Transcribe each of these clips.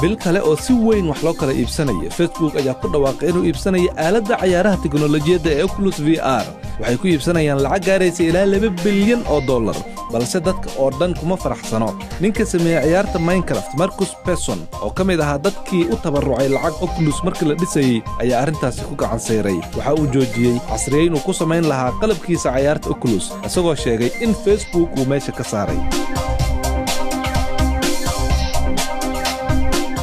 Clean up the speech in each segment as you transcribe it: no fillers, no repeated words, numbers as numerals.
bil kale oo si weyn wax loo kala iibsanaya Facebook ayaa ku dhawaaqay inuu iibsanayo aaladda cayaaraha tiknoolajiyadda ee Oculus VR waxay ku iibsanayaan lacag gaaraysa ilaa $2 bilyan balse dadka oo dhan kuma faraxsano ninka sameeyay ciyaarta Minecraft Marcus Persson oo kamid ahaa dadkii u tabarucay lacag Oculus markii la dhisayay ayaa arintaasi ku gacan sayray waxa uu joojiyay casriyeyn uu ku sameyn lahaa qalabkiisa ciyaarta Oculus isagoo sheegay in Facebook uu meesha ka saaray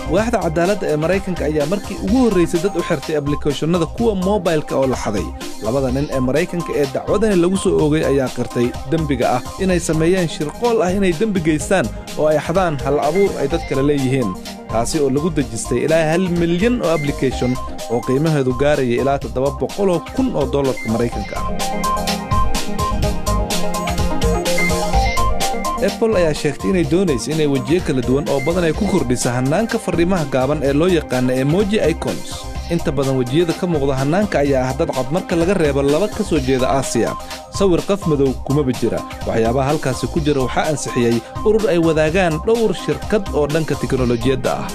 waaxda cadaaladda ee Mareykanka ayaa markii ugu horeysay dad u xirtay applicationada kuwa mobile-ka oo la xaday labada nin ee Mareykanka ee dacwadani lagu soo oogay ayaa qirtay dambiga ah inay sameeyeen shirqool ah inay dambi geystaan oo ay xadaan hal abuur ay dad kale leeyihiin taasi oo lagu dajistay ilaa $1 milyan oo application oo qiimaheedu gaaraya ilaa $700,000 oo dollarka Mareykanka ah Apple ayaa sheegtay inay doonayso inay wajiyo kala duwan oo badan ay ku kordhiso hanaanka fariimaha gaaban ee loo yaqaan emoji icons inta badan wajiyada ka muuqda hanaanka ayaa ah dad cad marka laga reebo laba ka soo jeeda Aasiya sawir qaf madow kuma jira waxyaabaha halkaas ku jira waxa ansixiyay urur ay wadaagaan dhowr shirkad oo dhanka tiknoolajiyadda ah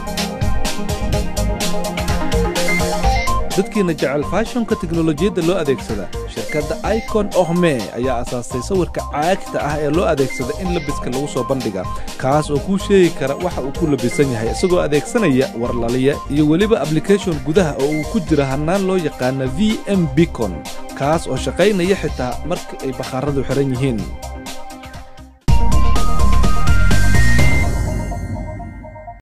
dadkiina jecel fashionka tiknoolajiyadda loo adeegsada shirkadda Icon Ohme ayaa asaastay sawirka caagta ah ee loo adeegsada in labiska lagu soo bandhiga kaas oo ku sheegi kara waxa uu ku labisan yahay isagoo adeegsanaya warlaliya iyo waliba application gudaha oo uu ku jira hanaan loo yaqaan VM Beacon kaas oo shaqaynaya xitaa marka ay bakhaaradu xiran yihiin